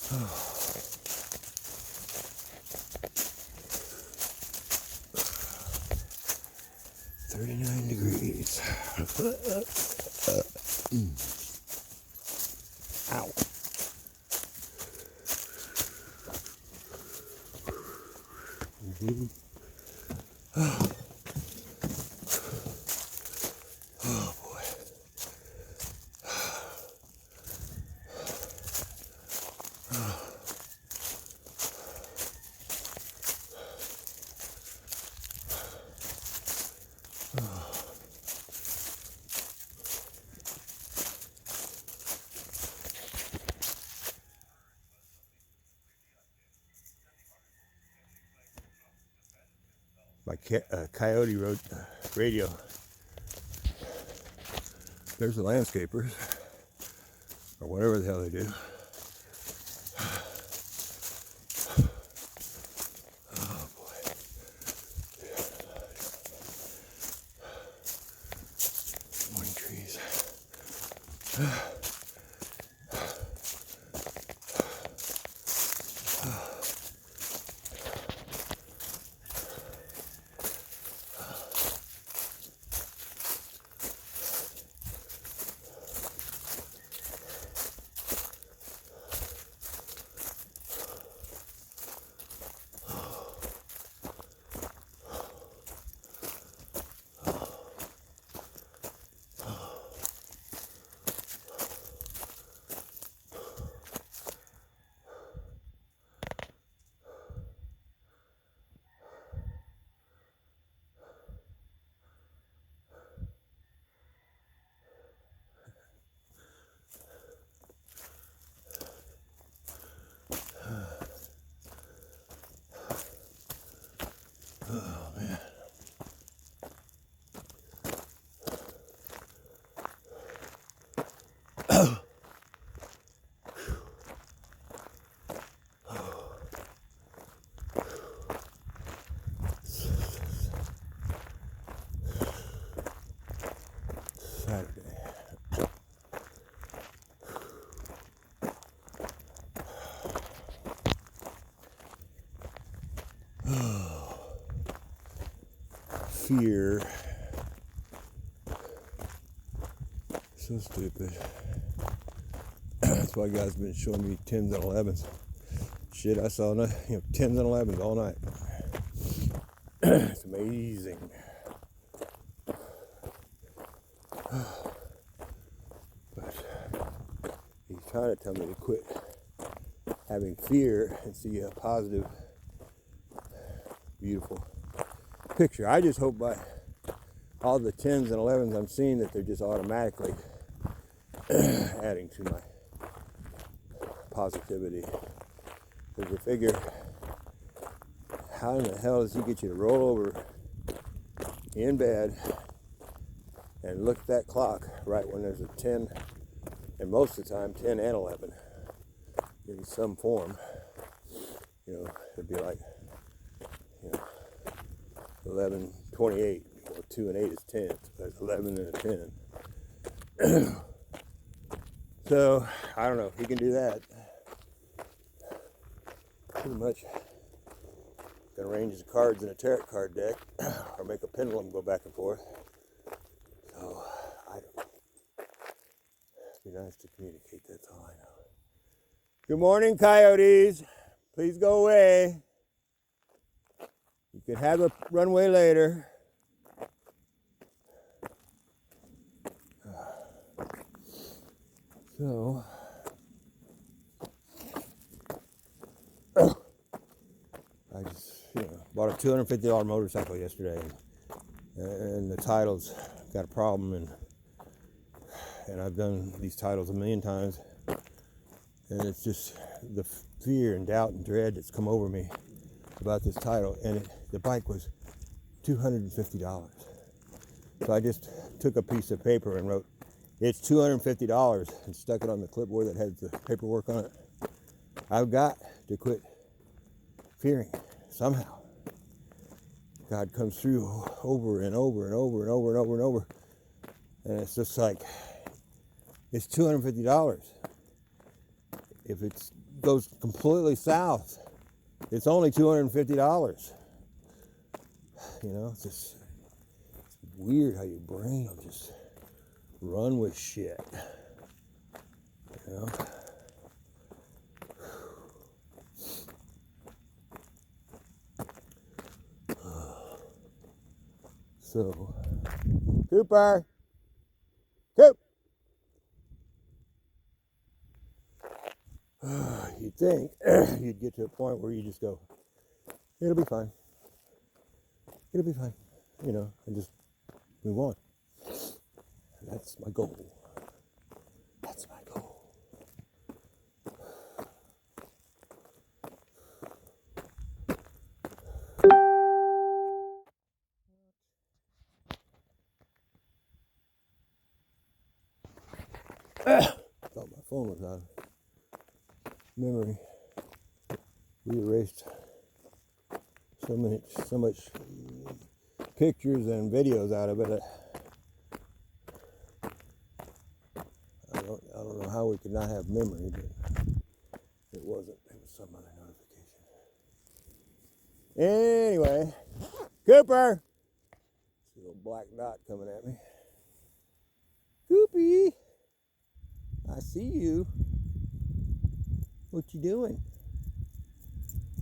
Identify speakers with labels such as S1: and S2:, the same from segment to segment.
S1: $39 degrees. Ow. Oh boy. My Coyote Road radio. There's the landscapers, or whatever the hell they do. Oh boy. Morning trees. Oh man. Saturday. Fear. So stupid. That's why guys been showing me 10s and 11s. Shit, I saw 10s and 11s all night. It's amazing. But he's trying to tell me to quit having fear and see a positive, beautiful picture. I just hope by all the 10s and 11s I'm seeing that they're just automatically adding to my positivity. Because you figure, how in the hell does he get you to roll over in bed and look at that clock right when there's a 10, and most of the time 10 and 11 in some form? It'd be like 11:28. 2 and 8 is 10. So there's 11 and a 10. So I don't know. He can do that. Pretty much can arrange his cards in a tarot card deck, or make a pendulum go back and forth. So I don't know. It'd be nice to communicate. That's all I know. Good morning, coyotes. Please go away. You can have a runway later. So, I just, bought a $250 motorcycle yesterday, and the title's got a problem, and I've done these titles a million times, and it's just the fear and doubt and dread that's come over me about this title, and the bike was $250. So I just took a piece of paper and wrote, "It's $250," and stuck it on the clipboard that had the paperwork on it. I've got to quit fearing somehow. God comes through over and over and over and over and over and over. And it's just like, it's $250. If it's goes completely south, it's only $250. You know, it's just weird how your brain will just run with shit. You know? So, Cooper! Coop! You'd think you'd get to a point where you just go, it'll be fine. It'll be fine. You know, and just move on. That's my goal. That's my goal. Thought my phone was out of memory. We erased so much pictures and videos out of it. I don't know how we could not have memory, but it wasn't. It was some other notification. Anyway, Cooper! See a little black dot coming at me. Coopy! I see you. What you doing?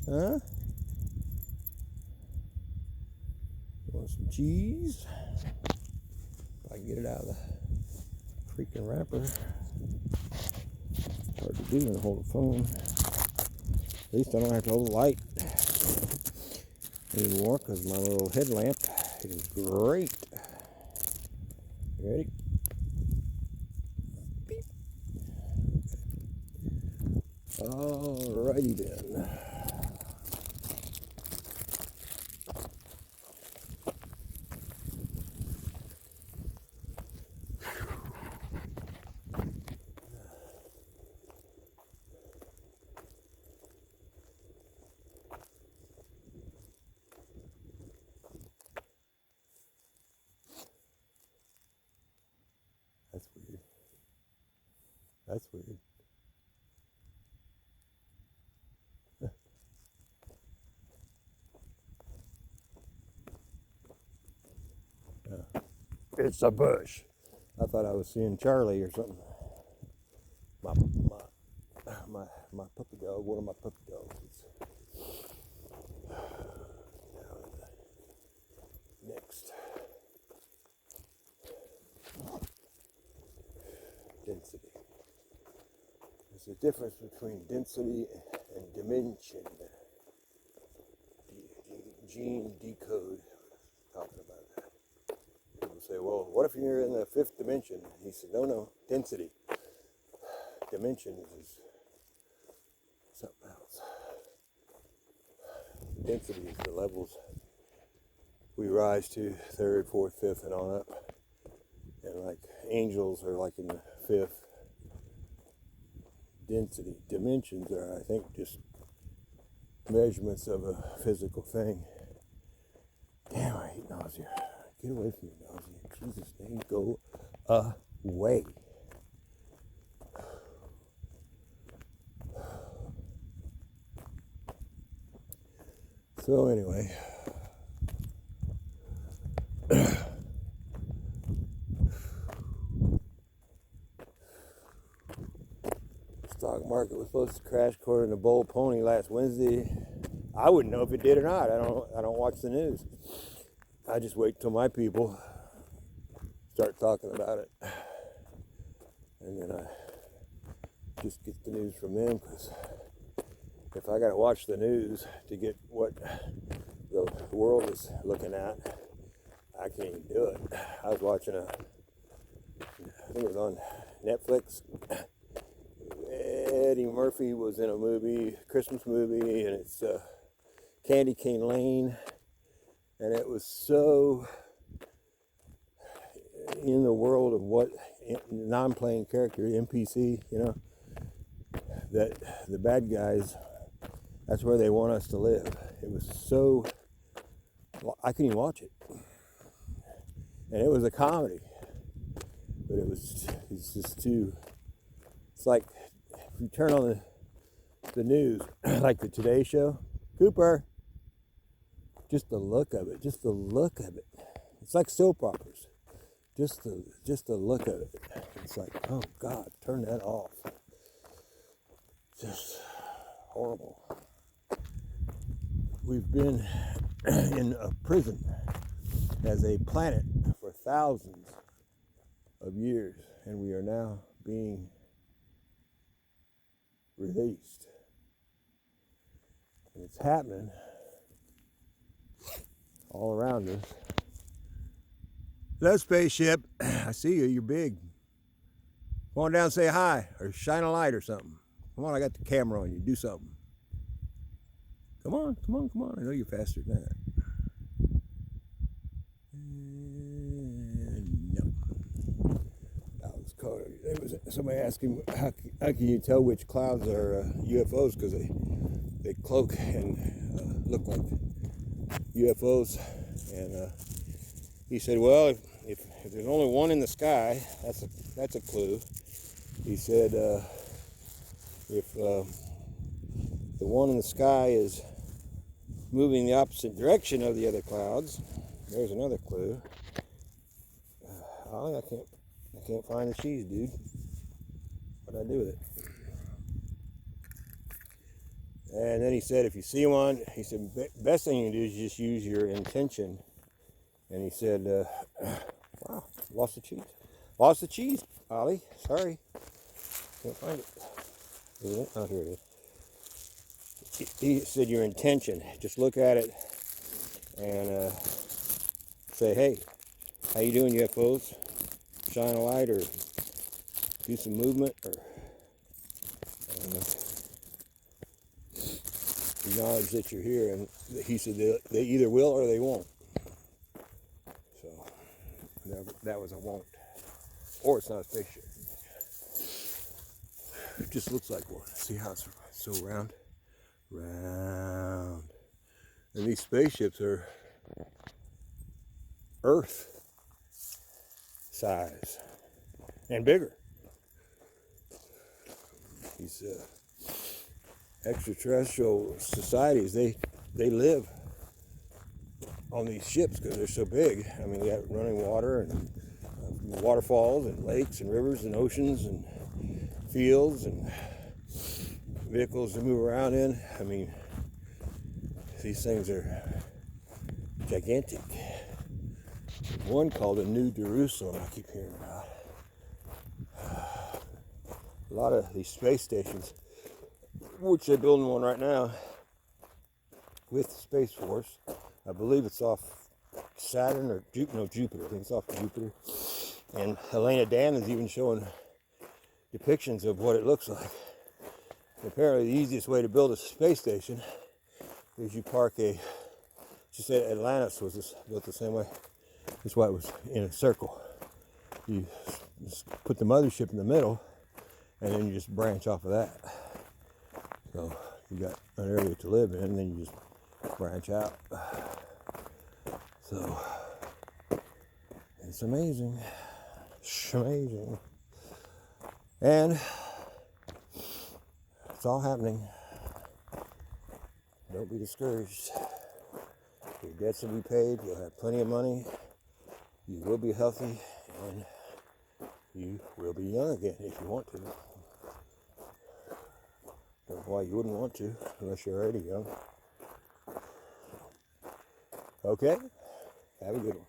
S1: Huh? You want some cheese? If I can get it out of the freaking wrapper. Hard to do when I hold the phone. At least I don't have to hold the light anymore because my little headlamp is great. You ready? Beep. Alrighty then. That's weird. That's weird. It's a bush. I thought I was seeing Charlie or something. My puppy dog, one of my puppy dogs. Down in the next density. There's a difference between density and dimension. Gene decode talking about that. People say, well, what if you're in the fifth dimension? He said, no, density. Dimensions is something else. Density is the levels we rise to, third, fourth, fifth, and on up. And like angels are like in the fifth. Density. Dimensions are, I think, just measurements of a physical thing. Damn, I hate nausea. Get away from me, nausea. In Jesus' name, go away. So anyway, stock market was supposed to crash according to Bull Pony last Wednesday. I wouldn't know if it did or not. I don't watch the news. I just wait till my people start talking about it, and then I just get the news from them, because if I gotta watch the news to get what the world is looking at, I can't even do it. I was watching I think it was on Netflix. Eddie Murphy was in a movie, Christmas movie, and it's Candy Cane Lane, and it was so in the world of what non-playing character, NPC, you know, that the bad guys, that's where they want us to live. It was so, I couldn't even watch it. And it was a comedy, but it's just too, it's like, if you turn on the news, like the Today Show. Cooper, just the look of it, It's like soap operas. Just the look of it. It's like, oh God, turn that off. Just horrible. We've been in a prison as a planet for thousands of years, and we are now being released. And it's happening all around us. Hello, spaceship. I see you. You're big. Come on down and say hi, or shine a light or something. Come on, I got the camera on you. Do something. Come on. I know you're faster than that. No. There was somebody asking, how can you tell which clouds are UFOs? Because they cloak and look like UFOs. And he said, well, if there's only one in the sky, that's a clue. He said, if the one in the sky is moving the opposite direction of the other clouds, there's another clue. Ollie, I can't find the cheese, dude. What'd I do with it? And then he said, if you see one, he said, best thing you can do is just use your intention. And he said, wow, lost the cheese. Lost the cheese, Ollie. Sorry. Can't find it. Isn't it? Oh, here it is. He said your intention. Just look at it and say, hey, how you doing, UFOs? Shine a light or do some movement or acknowledge that you're here. And he said they either will or they won't. So that was a won't. Or it's not a spaceship. It just looks like one. See how it's so round? Round. And these spaceships are Earth size and bigger. These extraterrestrial societies, they live on these ships because they're so big. I mean, we got running water and waterfalls and lakes and rivers and oceans and fields and vehicles to move around in. I mean, these things are gigantic. There's one called the New Jerusalem I keep hearing about. A lot of these space stations, which they're building one right now with the Space Force. I believe it's off Saturn or Jupiter. I think it's off Jupiter. And Helena Dan is even showing depictions of what it looks like. Apparently the easiest way to build a space station is you park she said Atlantis was built the same way. That's why it was in a circle. You just put the mothership in the middle and then you just branch off of that. So you got an area to live in and then you just branch out. So it's amazing. It's amazing. And it's all happening. Don't be discouraged. Your debts will be paid. You'll have plenty of money. You will be healthy. And you will be young again if you want to. Don't know why you wouldn't want to unless you're already young. Okay? Have a good one.